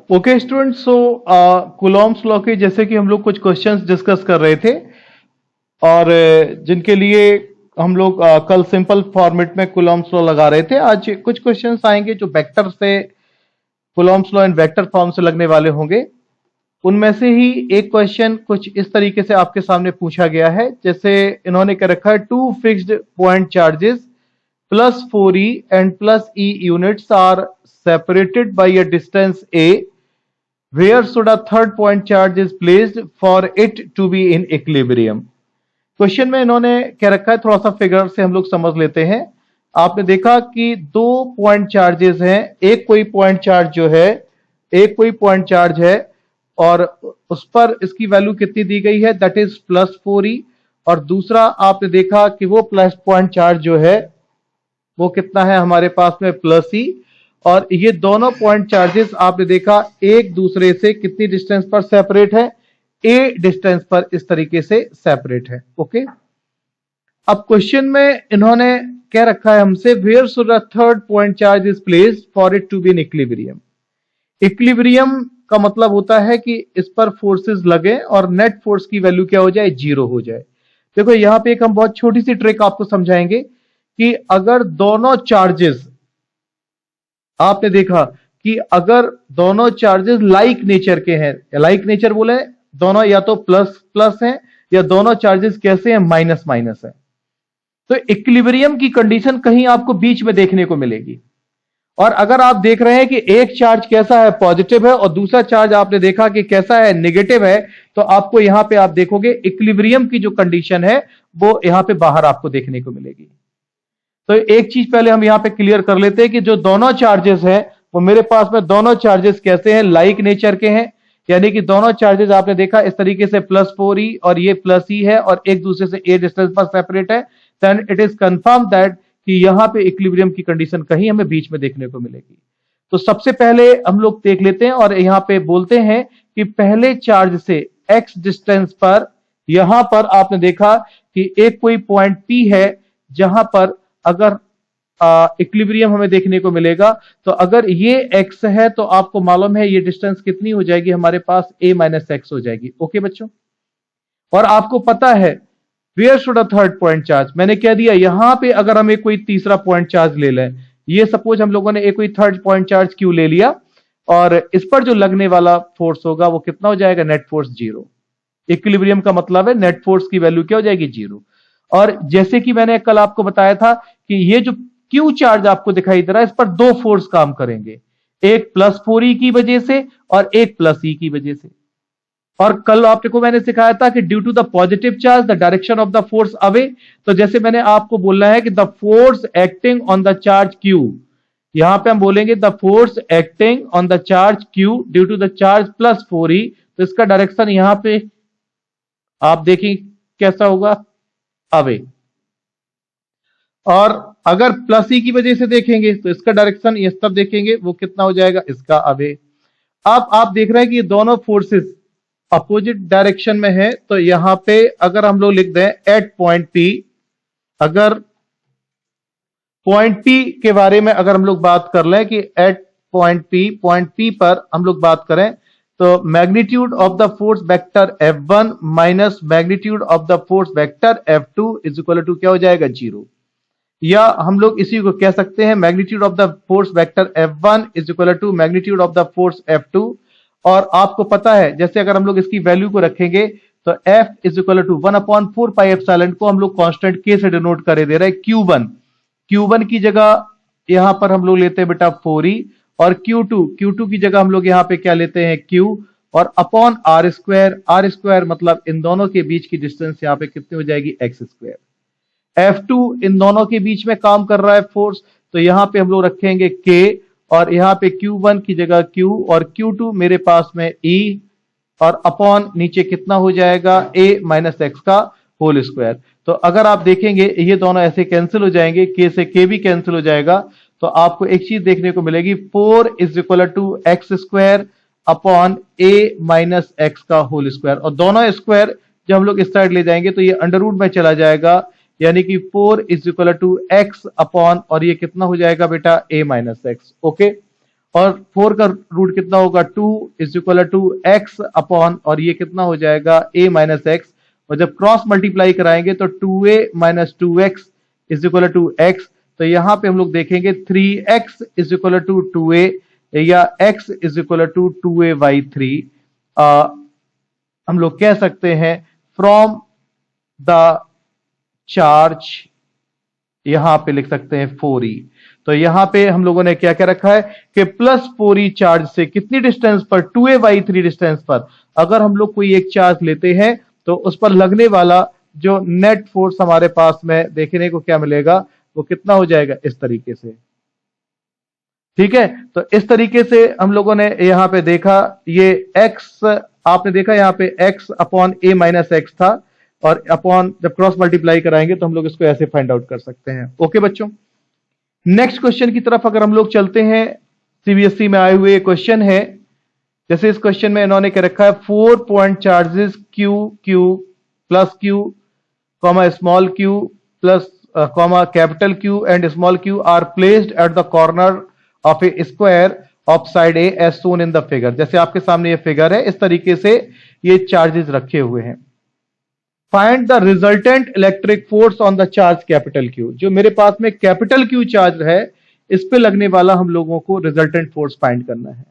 Okay students, सो Coulomb's law के जैसे कि हम लोग कुछ क्वेश्चंस डिस्कस कर रहे थे और जिनके लिए हम लोग कल सिंपल फॉर्मेट में कूलॉम्स लॉ लगा रहे थे। आज कुछ क्वेश्चंस आएंगे जो वेक्टर से, Coulomb's law in vector form से लगने वाले होंगे। उनमें से ही एक क्वेश्चन कुछ इस तरीके से आपके सामने पूछा गया है, जैसे इन्होंने क्या रखा है, two fixed point charges plus 4e and plus e units are separated by a distance a. Where should a third point charge is placed for it to be in equilibrium? Question में इन्होंने क्या रखा है, थोड़ा सा figure से हम लोग समझ लेते हैं। आपने देखा कि दो पॉइंट चार्जेस हैं, एक कोई पॉइंट चार्ज जो है, एक कोई पॉइंट चार्ज है और उस पर इसकी वैल्यू कितनी दी गई है, दैट इज प्लस 4e, और दूसरा आपने देखा कि वो प्लस पॉइंट चार्ज जो है वो कितना है हमारे पास में, प्लस ई। और ये दोनों पॉइंट चार्जेस आपने देखा एक दूसरे से कितनी डिस्टेंस पर सेपरेट है, ए डिस्टेंस पर इस तरीके से सेपरेट है। ओके, अब क्वेश्चन में इन्होंने क्या रखा है हमसे, where should the third point charge is placed for it to be in equilibrium. Equilibrium का मतलब होता है कि इस पर फोर्सेस लगे और नेट फोर्स की वैल्यू क्या हो जाए, जीरो हो जाए। देखो यहां पे एक हम बहुत छोटी सी ट्रिक आपको समझाएंगे कि अगर दोनों चार्जेस, आपने देखा कि अगर दोनों चार्जेस लाइक नेचर के हैं, लाइक नेचर बोले दोनों या तो प्लस प्लस हैं या दोनों चार्जेस कैसे हैं, माइनस माइनस है, तो इक्विलिब्रियम की कंडीशन कहीं आपको बीच में देखने को मिलेगी। और अगर आप देख रहे हैं कि एक चार्ज कैसा है, पॉजिटिव है, और दूसरा चार्ज आपने देखा कि कैसा है, नेगेटिव है, तो आपको यहां पे आप देखोगे इक्विलिब्रियम की जो कंडीशन है वो यहां पे बाहर आपको देखने को मिलेगी। तो एक चीज पहले हम यहां पे क्लियर कर लेते हैं कि जो दोनों चार्जेस हैं वो मेरे पास में दोनों चार्जेस कैसे हैं, लाइक नेचर के हैं, यानी कि दोनों चार्जेस आपने देखा इस तरीके से प्लस 4e और ये प्लस ई है और एक दूसरे से ए डिस्टेंस पर सेपरेट है, then it is confirm that कि यहां पे इक्विलिब्रियम की कंडीशन कहीं हमें बीच में देखने को मिलेगी। तो सबसे पहले हम लोग देख लेते हैं और यहां पे बोलते हैं कि पहले चार्ज से x डिस्टेंस पर, यहां पर आपने देखा कि एक कोई पॉइंट P है जहां पर अगर इक्विलिब्रियम हमें देखने को मिलेगा, तो अगर ये x है तो आपको मालूम है ये डिस्टेंस कितनी हो जाएगी हमारे पास, a माइनस एक्स हो जाएगी। ओके बच्चों, और आपको पता है where should a third point charge, मैंने क्या दिया यहां पे, अगर हम एक कोई तीसरा पॉइंट चार्ज ले लें, ये सपोज हम लोगों ने एक कोई थर्ड पॉइंट चार्ज क्यू ले लिया और इस पर जो लगने वाला फोर्स होगा वो कितना हो जाएगा, नेट फोर्स जीरो। इक्विलिब्रियम का मतलब है नेट फोर्स की वैल्यू क्या हो जाएगी, जीरो। और जैसे कि मैंने कल आपको बताया था कि ये जो क्यू चार्ज आपको दिखाई दे रहा है, इस पर दो फोर्स काम करेंगे, एक प्लस 4e की वजह से और एक प्लस ई की वजह से। और कल आपको मैंने सिखाया था कि due to the positive charge the direction of the force away, तो जैसे मैंने आपको बोलना है कि the force acting on the charge Q, यहां पे हम बोलेंगे the force acting on the charge Q due to the charge plus 4e, तो इसका डायरेक्शन यहां पे आप देखिए कैसा होगा, अवे। और अगर प्लस ई की वजह से देखेंगे तो इसका डायरेक्शन इस तरफ देखेंगे, वो कितना हो जाएगा, इसका अवे। अब आप देख रहे हैं कि ये दोनों फोर्सेस अपोजिट डायरेक्शन में है, तो यहां पे अगर हम लोग लिख दें एट पॉइंट पी, अगर पॉइंट पी के बारे में अगर हम लोग बात कर लें कि एट पॉइंट पी पर हम लोग बात करें, तो magnitude of the force vector F1 minus magnitude of the force vector F2 is equal to क्या हो जाएगा, जीरो। या हम लोग इसी को कह सकते हैं magnitude of the force vector F1 is equal to magnitude of the force F2। और आपको पता है जैसे अगर हम लोग इसकी वैल्यू को रखेंगे तो F is equal to 1/4 pi epsilon को हम लोग कांस्टेंट K से डिनोट करे दे रहे हैं, Q1 की जगह यहां पर हम लोग लेते हैं बेटा 4e, और Q2 की जगह हम लोग यहां पे क्या लेते हैं, Q, और अपॉन R स्क्वायर मतलब इन दोनों के बीच की डिस्टेंस यहां पे कितनी हो जाएगी, x स्क्वायर। F2 इन दोनों के बीच में काम कर रहा है फोर्स, तो यहां पे हम लोग रखेंगे K, और यहां पे Q1 की जगह Q, और Q2 मेरे पास में E, और अपॉन नीचे कितना हो जाएगा, a माइनस एक्स का होल स्क्वायर। तो अगर आप देखेंगे ये दोनों ऐसे कैंसिल हो जाएंगे, K से K भी कैंसिल हो जाएगा, तो आपको एक चीज देखने को मिलेगी, 4 is equal to X square upon a minus X का होल स्क्वायर। और दोनों स्क्वायर जब हम लोग इस साइड ले जाएंगे तो ये अंडर रूट में चला जाएगा, यानी कि 4 is equal to X upon, और ये कितना हो जाएगा बेटा, a माइनस एक्स। ओके, और 4 का रूट कितना होगा 2 is equal to X upon, और ये कितना हो जाएगा a माइनस एक्स, और जब क्रॉस मल्टीप्लाई कराएंगे तो 2a minus 2x is equal to x। तो यहां पे हम लोग देखेंगे 3x is equal to 2a या x is equal to 2a by 3। हम लोग कह सकते हैं फ्रॉम द चार्ज, यहां पे लिख सकते हैं 4e। तो यहां पे हम लोगों ने क्या क्या रखा है कि प्लस 4e चार्ज से कितनी डिस्टेंस पर 2a बाई 3 डिस्टेंस पर अगर हम लोग कोई एक चार्ज लेते हैं तो उस पर लगने वाला जो नेट फोर्स हमारे पास में देखने को क्या मिलेगा, वो कितना हो जाएगा इस तरीके से। ठीक है, तो इस तरीके से हम लोगों ने यहां पे देखा, ये x आपने देखा यहां पे x upon a minus x था, और अपॉन जब क्रॉस मल्टीप्लाई कराएंगे तो हम लोग इसको ऐसे फाइंड आउट कर सकते हैं। ओके बच्चों, नेक्स्ट क्वेश्चन की तरफ अगर हम लोग चलते हैं, सीबीएसई में आए हुए क्वेश्चन है। जैसे इस क्वेश्चन में इन्होंने क्या रखा है, 4 point charges Q Q plus Q comma small Q plus comma capital Q and small Q are placed at the corner of a square of side A as shown in the figure. जैसे आपके सामने ये figure है, इस तरीके से ये charges रखे हुए हैं। Find the resultant electric force on the charge capital Q. जो मेरे पास में कैपिटल क्यू चार्ज है, इस पे लगने वाला हम लोगों को रिजल्टेंट फोर्स फाइंड करना है।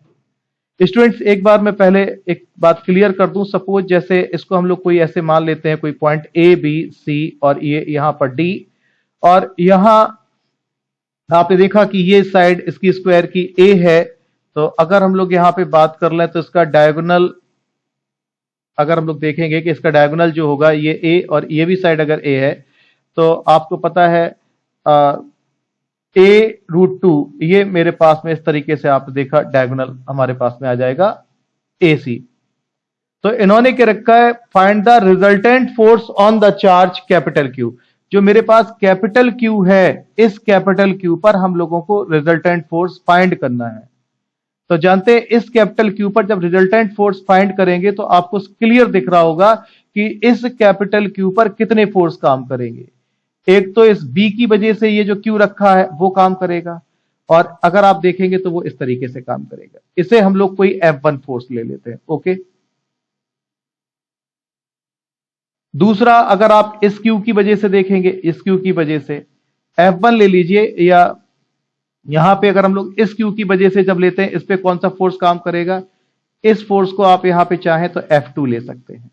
स्टूडेंट्स, एक बार मैं पहले एक बात क्लियर कर दूं। सपोज जैसे इसको हम लोग कोई ऐसे मान लेते हैं, कोई पॉइंट ए बी सी और ये यहां पर डी, और यहां आपने देखा कि ये साइड इसकी स्क्वायर की ए है। तो अगर हम लोग यहां पे बात कर लें तो इसका डायगोनल, अगर हम लोग देखेंगे कि इसका डायगोनल जो होगा ये ए, और ये भी साइड अगर ए है, तो आपको पता है ए रूट 2, ये मेरे पास में इस तरीके से आप देखा डायगोनल हमारे पास में आ जाएगा ए सी। तो इन्होंने क्या रखा है, find the resultant force on the charge capital Q. जो मेरे पास कैपिटल क्यू है, इस कैपिटल क्यू पर हम लोगों को रिजल्टेंट फोर्स फाइंड करना है। तो जानते हैं इस कैपिटल क्यू पर जब रिजल्टेंट फोर्स फाइंड करेंगे तो आपको क्लियर दिख रहा होगा कि इस कैपिटल क्यू पर कितने फोर्स काम करेंगे। एक तो इस बी की वजह से ये जो क्यू रखा है वो काम करेगा, और अगर आप देखेंगे तो वो इस तरीके से काम करेगा। इसे हम लोग कोई F1 फोर्स ले लेते हैं। ओके, दूसरा अगर आप इस क्यू की वजह से देखेंगे, इस क्यू की वजह से F1 ले लीजिए, या यहां पे अगर हम लोग इस क्यू की वजह से जब लेते हैं, इस पे कौन सा फोर्स काम करेगा, इस फोर्स को आप यहां पे चाहें तो F2 ले सकते हैं।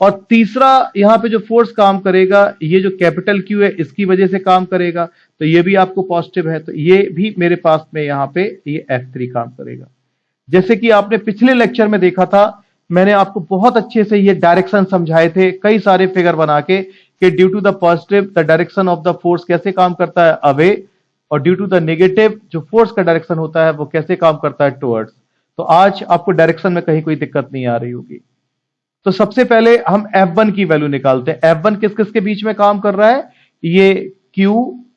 और तीसरा यहां पे जो फोर्स काम करेगा, ये जो कैपिटल क्यू है इसकी वजह से काम करेगा, तो ये भी आपको पॉजिटिव है, तो ये भी मेरे पास में यहां पे ये F3 काम करेगा। जैसे कि आपने पिछले लेक्चर में देखा था, मैंने आपको बहुत अच्छे से ये डायरेक्शन समझाए थे, कई सारे फिगर बना के, कि due to the positive the direction of the force कैसे काम करता है, अवे, और ड्यू टू द नेगेटिव जो फोर्स का डायरेक्शन होता है वो कैसे काम करता है, टुवर्ड्स। तो आज आपको डायरेक्शन में कहीं कोई दिक्कत नहीं आ रही होगी। तो सबसे पहले हम F1 की वैल्यू निकालते हैं। F1 किस किस के बीच में काम कर रहा है, ये Q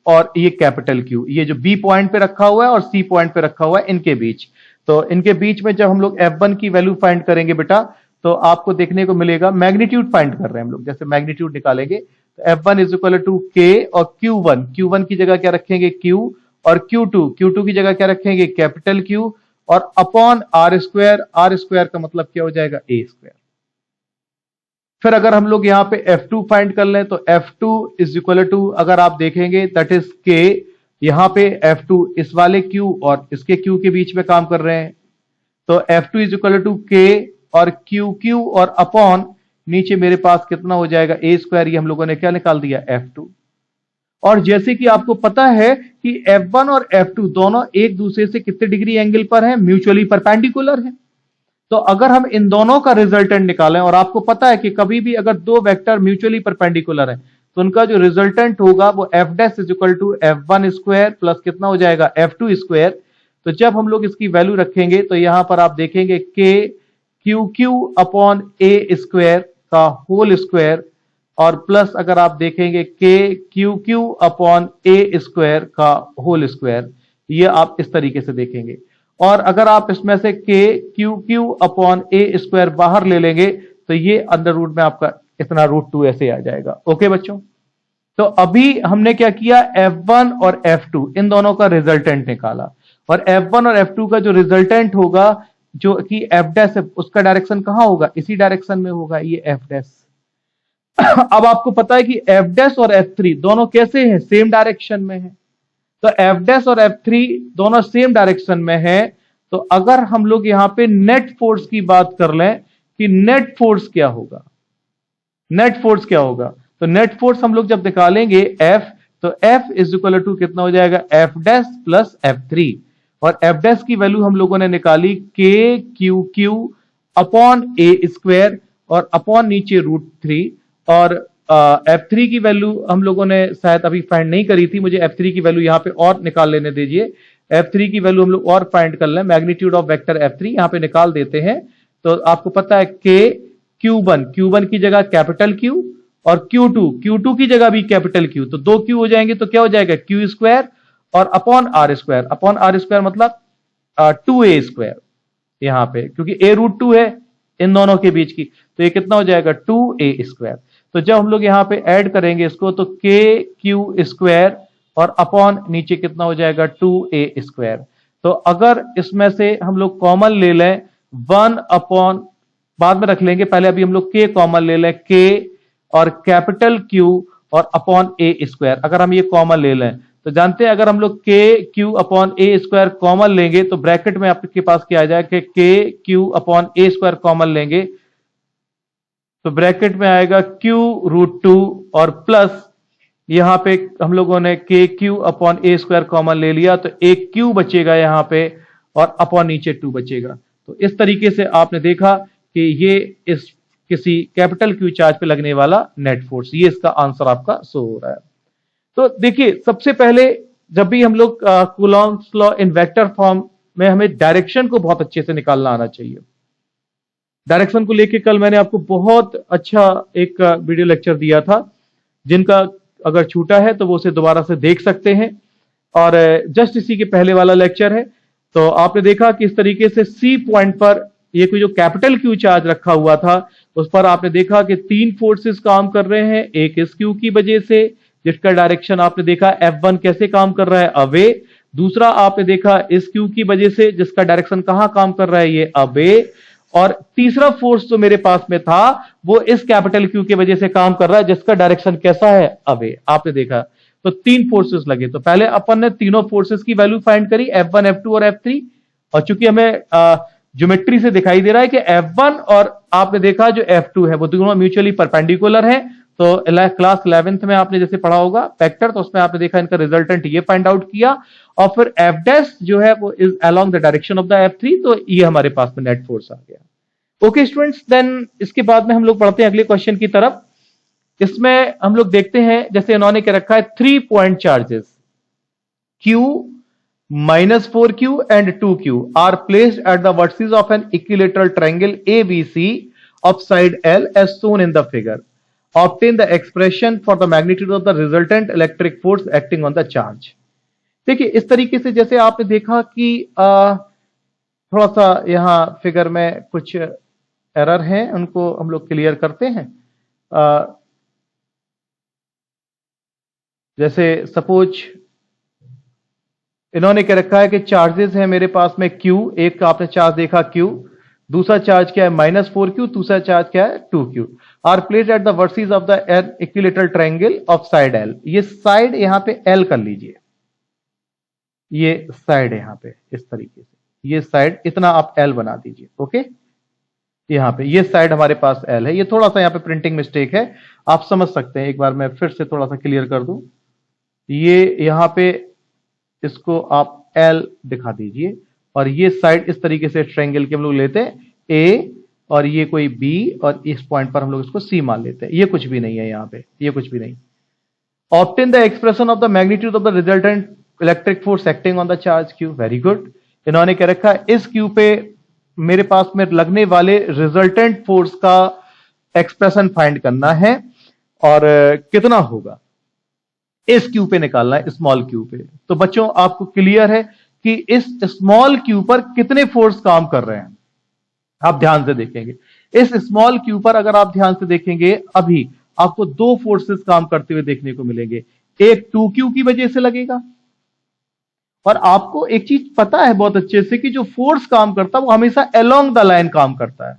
और ये कैपिटल Q, ये जो B पॉइंट पे रखा हुआ है और C पॉइंट पे रखा हुआ है, इनके बीच। तो इनके बीच में जब हम लोग F1 की वैल्यू फाइंड करेंगे बेटा, तो आपको देखने को मिलेगा, मैग्नीट्यूड फाइंड कर रहे हैं हम लोग, जैसे मैग्नीट्यूड निकालेंगे तो F1 is equal to K और Q1 की जगह क्या रखेंगे Q, और Q2 की जगह क्या रखेंगे कैपिटल Q, और अपॉन R स्क्वायर का मतलब क्या हो जाएगा A स्क्वायर। फिर अगर हम लोग यहां पे F2 फाइंड कर लें तो F2 इज इक्वल टू, अगर आप देखेंगे दैट इज K, यहां पे F2 इस वाले Q और इसके Q के बीच में काम कर रहे हैं, तो F2 is equal to K और Q और अपॉन नीचे मेरे पास कितना हो जाएगा A स्क्वायर। ये हम लोगों ने क्या निकाल दिया F2। और जैसे कि आपको पता है कि F1 और F2 दोनों एक दूसरे से कितने डिग्री एंगल पर है, म्यूचुअली परपेंडिकुलर है। तो अगर हम इन दोनों का रिजल्टेंट निकालें, और आपको पता है कि कभी भी अगर दो वेक्टर म्यूचुअली परपेंडिकुलर है तो उनका जो रिजल्टेंट होगा वो F dash is equal to F1 square plus कितना हो जाएगा F2 स्क्वायर। तो जब हम लोग इसकी वैल्यू रखेंगे तो यहां पर आप देखेंगे K Q upon A square का होल स्क्वायर, और प्लस अगर आप देखेंगे K Q upon A square का होल स्क्वायर, ये आप इस तरीके से देखेंगे। और अगर आप इसमें से Q अपॉन A स्क्वायर बाहर ले लेंगे तो ये अंडर रूट में आपका इतना √2 ऐसे आ जाएगा। ओके बच्चों, तो अभी हमने क्या किया, F1 और F2 इन दोनों का रिजल्टेंट निकाला, और F1 और F2 का जो रिजल्टेंट होगा जो कि F डैश है उसका डायरेक्शन कहां होगा, इसी डायरेक्शन में होगा, ये F डैश। अब आपको पता है कि F डैश और F3 दोनों कैसे हैं, सेम डायरेक्शन में है। तो F डैश और F3 दोनों सेम डायरेक्शन में है। तो अगर हम लोग यहां पे नेट फोर्स की बात कर लें कि नेट फोर्स क्या होगा, नेट फोर्स क्या होगा, तो नेट फोर्स हम लोग जब निकालेंगे F, तो F इज इक्वल टू कितना हो जाएगा, F डैश प्लस F3। और F डैश की वैल्यू हम लोगों ने निकाली K क्यू क्यू अपॉन ए स्क्वायर और अपॉन नीचे √3। और F3 की वैल्यू हम लोगों ने शायद अभी फाइंड नहीं करी थी, मुझे F3 की वैल्यू यहां पे और निकाल लेने दीजिए। F3 की वैल्यू हम लोग और फाइंड कर लें, मैग्नीट्यूड ऑफ वेक्टर F3 यहां पे निकाल देते हैं। तो आपको पता है K Q1 की जगह कैपिटल Q और Q2 की जगह भी कैपिटल Q, तो 2 Q हो जाएंगे तो क्या हो जाएगा, Q स्क्वायर और upon R square. Upon R square मतलब 2A स्क्वायर यहां पे, क्योंकि A √2 है इन दोनों के बीच की, तो ये कितना हो जाएगा 2A स्क्वायर। तो जब हम लोग यहां पे ऐड करेंगे इसको तो KQ स्क्वायर और अपॉन नीचे कितना हो जाएगा 2A स्क्वायर। तो अगर इसमें से हम लोग कॉमन ले लें 1 अपॉन, बाद में रख लेंगे, पहले अभी हम लोग K कॉमन ले लें, K और कैपिटल Q और अपॉन A स्क्वायर। अगर हम ये कॉमन ले लें तो जानते हैं अगर हम लोग K Q upon A square common लेंगे तो ब्रैकेट में आपके पास क्या आ जाएगा, K Q upon A square common लेंगे तो ब्रैकेट में आएगा Q √2 और प्लस यहां पे हम लोगों ने K Q upon A square common ले लिया तो एक Q बचेगा यहां पे और अपॉन नीचे 2 बचेगा। तो इस तरीके से आपने देखा कि ये इस किसी कैपिटल Q चार्ज पे लगने वाला नेट फोर्स, ये इसका आंसर आपका शो हो रहा है। तो देखिए सबसे पहले जब भी हम लोग Coulomb's law in vector form में, हमें डायरेक्शन को बहुत अच्छे से निकालना आना चाहिए। डायरेक्शन को लेके कल मैंने आपको बहुत अच्छा एक वीडियो लेक्चर दिया था, जिनका अगर छूटा है तो वो उसे दोबारा से देख सकते हैं। और जस्ट इसी के पहले वाला लेक्चर है। तो आपने देखा कि इस तरीके से सी पॉइंट पर ये कोई जो कैपिटल क्यू चार्ज रखा हुआ था उस पर आपने देखा कि 3 फोर्सेस काम कर रहे हैं। एक इस क्यू की वजह से जिसका डायरेक्शन आपने देखा F1 कैसे काम कर रहा है, अवे। दूसरा आपने देखा इस क्यू की वजह से जिसका डायरेक्शन कहां काम कर रहा है, ये अवे। और तीसरा फोर्स जो मेरे पास में था वो इस कैपिटल क्यू की वजह से काम कर रहा है जिसका डायरेक्शन कैसा है, अवे। आपने देखा तो 3 फोर्सेस लगे। तो पहले अपन ने तीनों फोर्सेस की वैल्यू फाइंड करी, F1 F2 और F3। और चूंकि हमें ज्योमेट्री से दिखाई दे रहा है कि F1 और आपने देखा जो F2 है वो दोनों म्यूचुअली परपेंडिकुलर है। तो क्लास 11th में आपने जैसे पढ़ा होगा वेक्टर, तो उसमें आपने देखा इनका रिजल्टेंट ये फाइंड आउट किया। और फिर F डैश जो है वो is along the direction of the F3, तो ये हमारे पास में नेट फोर्स आ गया। ओके स्टूडेंट्स, देन इसके बाद में हम लोग पढ़ते हैं अगले क्वेश्चन की तरफ। इसमें हम लोग देखते हैं जैसे इन्होंने क्या रखा है, 3 point charges Q -4Q and 2Q are placed at the vertices of an equilateral triangle ABC of side L as shown in the figure. Obtain the expression for the magnitude of the resultant electric force acting on the charge. देखिए इस तरीके से जैसे आपने देखा कि थोड़ा सा यहां फिगर में कुछ एरर हैं, उनको हम लोग क्लियर करते हैं। जैसे सपोज इन्होंने क्या रखा है कि चार्जेस है मेरे पास में Q, एक का आपने चार्ज देखा Q, दूसरा चार्ज क्या है -4Q, दूसरा चार्ज क्या है 2Q, are placed at the vertices of the equilateral triangle of side L। ये साइड यहां पे L कर लीजिए, ये साइड यहां पे इस तरीके से, ये साइड इतना आप L बना दीजिए। ओके, यहां पे ये साइड हमारे पास L है। ये थोड़ा सा यहां पे प्रिंटिंग मिस्टेक है, आप समझ सकते हैं। एक बार मैं फिर से थोड़ा सा क्लियर कर दूं, ये यहां पे इसको आप L दिखा दीजिए और ये साइड इस तरीके से ट्रायंगल के हम लोग लेते हैं A और ये कोई B और इस पॉइंट पर हम लोग इसको C मान लेते हैं। ये कुछ भी नहीं है यहां पे, ये कुछ भी नहीं। Obtain the expression of the magnitude of the resultant electric force acting on the charge Q। Very good. इन्होंने क्या रखा है, इस Q पे मेरे पास में लगने वाले रिजल्टेंट फोर्स का एक्सप्रेशन फाइंड करना है और कितना होगा इस Q पे निकालना है, स्मॉल Q पे। तो बच्चों आपको क्लियर है कि इस स्मॉल Q पर कितने फोर्स काम कर रहे हैं, आप ध्यान से देखेंगे। इस स्मॉल Q पर अगर आप ध्यान से देखेंगे अभी आपको 2 फोर्सेस काम करते हुए देखने को मिलेंगे। एक 2Q की वजह से लगेगा और आपको एक चीज पता है बहुत अच्छे से कि जो फोर्स काम करता है वो हमेशा अलोंग द लाइन काम करता है,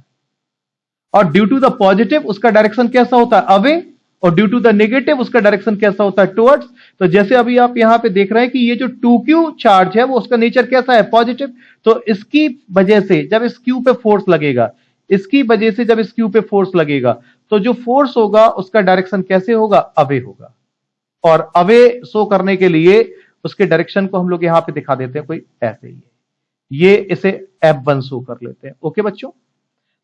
और ड्यू टू द पॉजिटिव उसका डायरेक्शन कैसा होता है, अवे, और ड्यू टू द नेगेटिव उसका डायरेक्शन कैसा होता है, टुवर्ड्स। तो जैसे अभी आप यहां पे देख रहे हैं कि ये जो 2q चार्ज है वो उसका नेचर कैसा है, पॉजिटिव। तो इसकी वजह से जब इस q पे फोर्स लगेगा, इसकी वजह से जब इस q पे फोर्स लगेगा, तो जो फोर्स होगा उसका डायरेक्शन कैसे होगा, अवे होगा। और अवे शो करने के लिए उसके डायरेक्शन को हम लोग यहां पे दिखा देते हैं कोई ऐसे ही, ये इसे F1 शो कर लेते हैं। ओके बच्चों,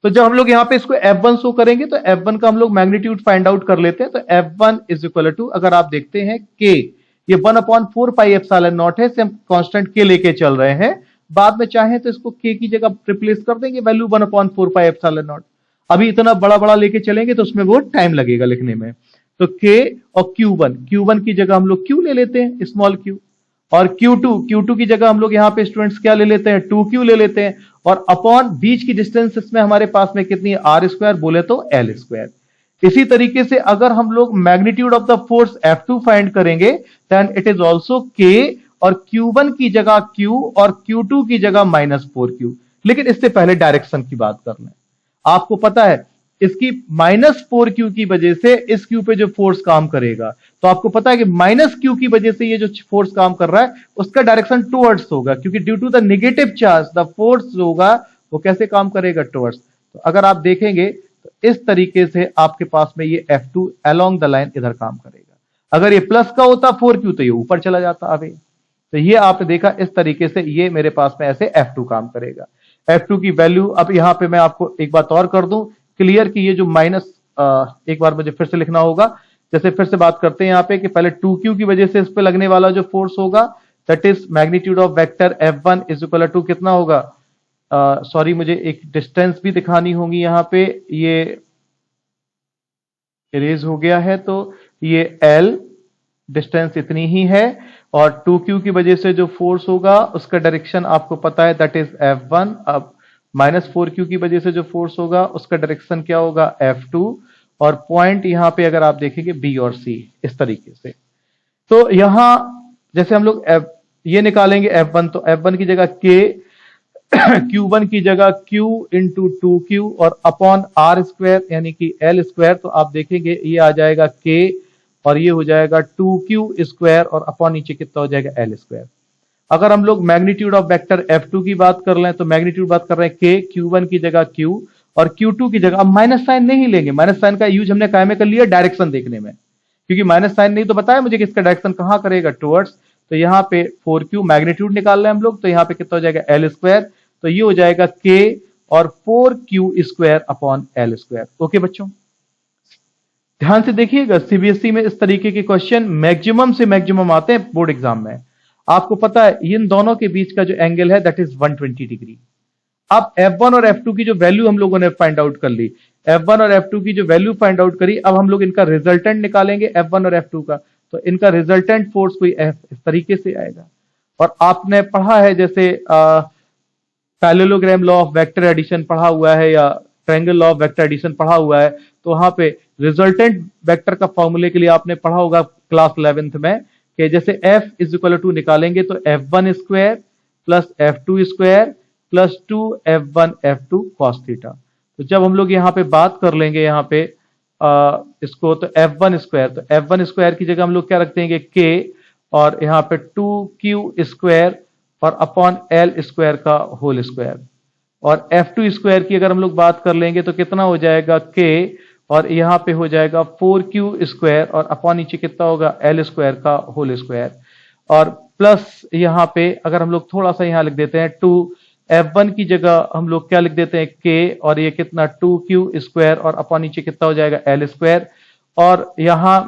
तो जब हम लोग यहां पे इसको F1 शो करेंगे तो F1 का हम लोग मैग्नीट्यूड फाइंड आउट कर लेते हैं। तो F1 इज इक्वल टू, अगर आप देखते हैं K, ये 1/4 पाई एप्सिलॉन नॉट है, हम कांस्टेंट K लेके चल रहे हैं। बाद में चाहें तो इसको K की जगह रिप्लेस कर देंगे, वैल्यू 1/4 पाई एप्सिलॉन नॉट। अभी इतना बड़ा बड़ा लेके चलेंगे तो उसमें बहुत टाइम लगेगा लिखने में। तो K और Q1 की जगह हम लोग Q ले लेते हैं, स्मॉल q, और Q2 की जगह हम लोग यहां पे स्टूडेंट्स क्या ले लेते हैं, 2Q ले लेते हैं, और अपॉन बीच की डिस्टेंस इसमें हमारे पास में कितनी है, r² बोले तो L²। इसी तरीके से अगर हम लोग magnitude of the force F2 find करेंगे, then it is also K, और Q1 की जगह Q और Q2 की जगह -4Q। लेकिन इससे पहले डायरेक्शन की बात कर लें। आपको पता है इसकी -4Q की वजह से इस Q पे जो फोर्स काम करेगा, तो आपको पता है कि -Q की वजह से ये जो फोर्स काम कर रहा है उसका डायरेक्शन टुवर्ड्स होगा, क्योंकि due to the negative charge the force जो होगा वो कैसे काम करेगा, टुवर्ड्स। तो अगर आप देखेंगे तो इस तरीके से आपके पास में ये F2 अलोंग द लाइन इधर काम करेगा। अगर ये प्लस का होता 4Q तो ये ऊपर चला जाता अभी। तो ये आपने देखा इस तरीके से ये मेरे पास में ऐसे F2 काम करेगा। F2 की वैल्यू अब यहां पे मैं आपको एक बात और कर दूं क्लियर कि ये जो माइनस, एक बार मुझे फिर से लिखना होगा। जैसे फिर से बात करते हैं यहां पे कि पहले 2Q की वजह से इस पे लगने वाला जो फोर्स होगा that is magnitude of vector F1 is equal to कितना होगा, सॉरी मुझे एक डिस्टेंस भी दिखानी होगी यहां पे, ये इरेज हो गया है, तो ये L डिस्टेंस इतनी ही है, और 2Q की वजह से जो फोर्स होगा उसका डायरेक्शन आपको पता है दैट इज F1। अब -4Q की वजह से जो फोर्स होगा उसका डायरेक्शन क्या होगा, F2, और पॉइंट यहां पे अगर आप देखेंगे B और C इस तरीके से। तो यहां जैसे हम लोग ये निकालेंगे F1, तो F1 की जगह K, Q1 की जगह Q इंटू 2Q और अपॉन R² यानी कि L²। तो आप देखेंगे ये आ जाएगा K और ये हो जाएगा 2Q² और अपॉन नीचे कितना हो जाएगा, L²। अगर हम लोग मैग्नीट्यूड ऑफ वेक्टर F2 की बात कर लें तो मैग्नीट्यूड बात कर रहे हैं K, Q1 की जगह Q और Q2 की जगह, अब माइनस साइन नहीं लेंगे, माइनस साइन का यूज हमने काय में कर लिया, डायरेक्शन देखने में, क्योंकि माइनस साइन नहीं तो बताया मुझे कि इसका डायरेक्शन कहां करेगा, टुवर्ड्स। तो यहां पे 4Q मैग्नीट्यूड निकाल रहे हैं हम लोग, तो यहां पे कितना हो जाएगा, L²। तो ये हो जाएगा K और 4Q² अपॉन L²। ओके बच्चों, ध्यान से देखिएगा, सीबीएसई में इस तरीके के क्वेश्चन मैक्सिमम से मैक्सिमम आते हैं बोर्ड एग्जाम में। आपको पता है इन दोनों के बीच का जो एंगल है दैट इज 120 डिग्री। अब F1 और F2 की जो वैल्यू हम लोगों ने फाइंड आउट कर ली, F1 और F2 की जो वैल्यू फाइंड आउट करी, अब हम लोग इनका रिजल्टेंट निकालेंगे F1 और F2 का। तो इनका रिजल्टेंट फोर्स कोई इस तरीके से आएगा। और आपने पढ़ा है जैसे parallelogram law of vector addition पढ़ा हुआ है या triangle law of vector addition पढ़ा हुआ है, तो वहां पे रिजल्टेंट वेक्टर का फॉर्मूले के लिए आपने पढ़ा होगा क्लास 11th में कि जैसे F इज इक्वल टू निकालेंगे तो F1² plus F2² plus 2F1F2 cos theta. तो जब हम लोग यहाँ पे बात कर लेंगे यहाँ पे इसको, तो F1², तो F1² की जगह हम लोग क्या रख देंगे, K, और यहाँ पे 2Q² और अपॉन L² का होल स्क्वायर। और F2² की अगर हम लोग बात कर लेंगे तो कितना हो जाएगा, K, और यहां पे हो जाएगा 4Q² और अपॉन नीचे कितना होगा, L² का होल स्क्वायर। और प्लस यहां पे अगर हम लोग थोड़ा सा यहां लिख देते हैं 2F1 की जगह हम लोग क्या लिख देते हैं, K, और ये कितना 2Q² और अपॉन नीचे कितना हो जाएगा, L²। और यहां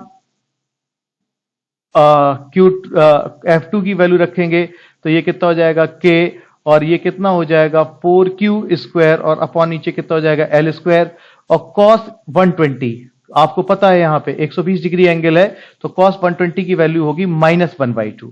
F2 की वैल्यू रखेंगे तो ये कितना हो जाएगा, K, और ये कितना हो जाएगा 4Q² और अपॉन नीचे कितना हो जाएगा, L²। और cos 120 आपको पता है यहां पे 120 डिग्री एंगल है, तो cos 120 की वैल्यू होगी -1/2।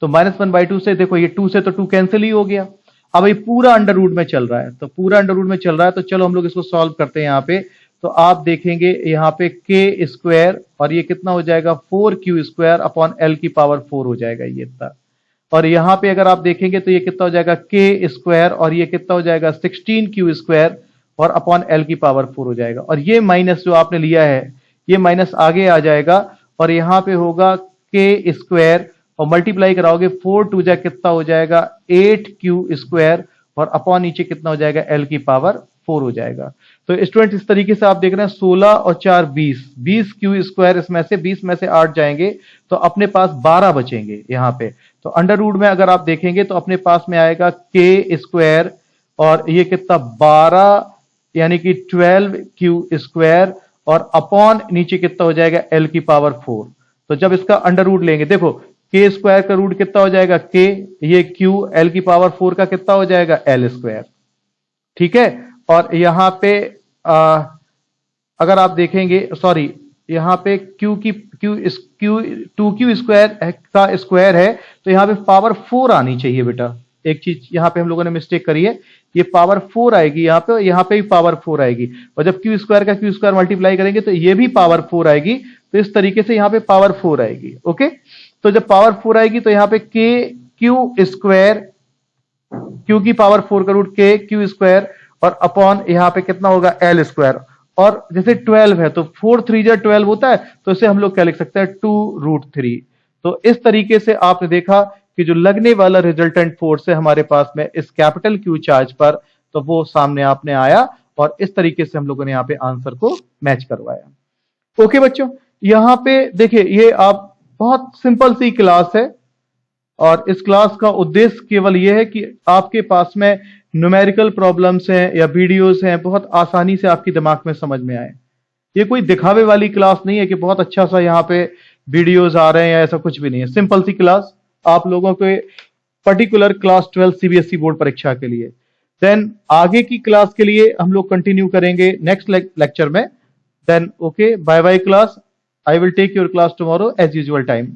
तो -1/2 से देखो ये 2 से तो 2 कैंसिल ही हो गया। अब ये पूरा अंडर रूट में चल रहा है, तो पूरा अंडर रूट में चल रहा है, तो चलो हम लोग इसको सॉल्व करते हैं यहां पे। तो आप देखेंगे यहां पे K² और ये कितना हो जाएगा 4Q² अपॉन L की पावर 4 हो जाएगा ये इतना। और यहां पे अगर आप देखेंगे तो ये कितना हो जाएगा के स्क्वायर, और ये कितना हो जाएगा 16 क्यू स्क्वायर और अपॉन एल की पावर 4 हो जाएगा। और ये माइनस जो आपने लिया है ये माइनस आगे आ जाएगा और यहां पे होगा के स्क्वायर और मल्टीप्लाई कराओगे 4 टू जा कितना हो जाएगा 8 क्यू स्क्वायर और अपॉन नीचे कितना हो जाएगा एल की पावर 4 हो जाएगा। तो स्टूडेंट इस तरीके से आप देख रहे हैं 16 और 4 20 क्यू स्क्वायर, इसमें से 20 में से 8 जाएंगे तो अपने पास 12 बचेंगे यहां पे। तो अंडर रूट में अगर आप देखेंगे तो अपने पास में आएगा के स्क्वायर और ये कितना 12 यानी कि 12 क्यू स्क्वायर और अपॉन नीचे कितना हो जाएगा एल की पावर 4। तो जब इसका अंडर रूट लेंगे देखो के स्क्वायर का रूट कितना हो जाएगा के, ये क्यू, एल की पावर 4 का कितना हो जाएगा एल स्क्वायर, ठीक है। और यहां पे अगर आप देखेंगे सॉरी यहां पे क्यू 2q स्क्वायर का स्क्वायर है तो यहां पे पावर 4 आनी चाहिए बेटा। एक चीज यहां पे हम लोगों ने मिस्टेक करी है, ये पावर 4 आएगी यहां पे भी पावर 4 आएगी और जब क्यू स्क्वायर का क्यू स्क्वायर मल्टीप्लाई करेंगे तो ये भी पावर 4 आएगी। तो इस तरीके से यहां पे पावर 4 आएगी। ओके, तो जब पावर 4 आएगी तो यहां पे के क्यू स्क्वायर, क्यू की पावर 4 का रूट के क्यू स्क्वायर और अपॉन यहां पे कितना होगा एल स्क्वायर। और जैसे 12 है तो 4 3 जा 12 होता है तो इसे हम लोग क्या लिख सकते हैं 2√3। तो इस तरीके से आपने देखा कि जो लगने वाला रिजल्टेंट फोर्स है हमारे पास में इस कैपिटल क्यू चार्ज पर, तो वो सामने आपने आया और इस तरीके से हम लोगों ने यहां पे आंसर को मैच करवाया। ओके बच्चों, यहां पे देखिए ये आप बहुत सिंपल सी क्लास है और इस क्लास का उद्देश्य केवल यह है कि आपके पास में न्यूमेरिकल प्रॉब्लम्स हैं या वीडियोस हैं बहुत आसानी से आपके दिमाग में समझ में आए। ये कोई दिखावे वाली क्लास नहीं है कि बहुत अच्छा सा यहाँ पे वीडियोस आ रहे हैं, ऐसा कुछ भी नहीं है। सिंपल सी क्लास आप लोगों के पर्टिकुलर क्लास 12 सीबीएसई बोर्ड परीक्षा के लिए। देन आगे की क्लास के लिए हम लोग कंटिन्यू करेंगे नेक्स्ट लेक्चर में। Then okay, bye bye class. I will take your class tomorrow as usual time.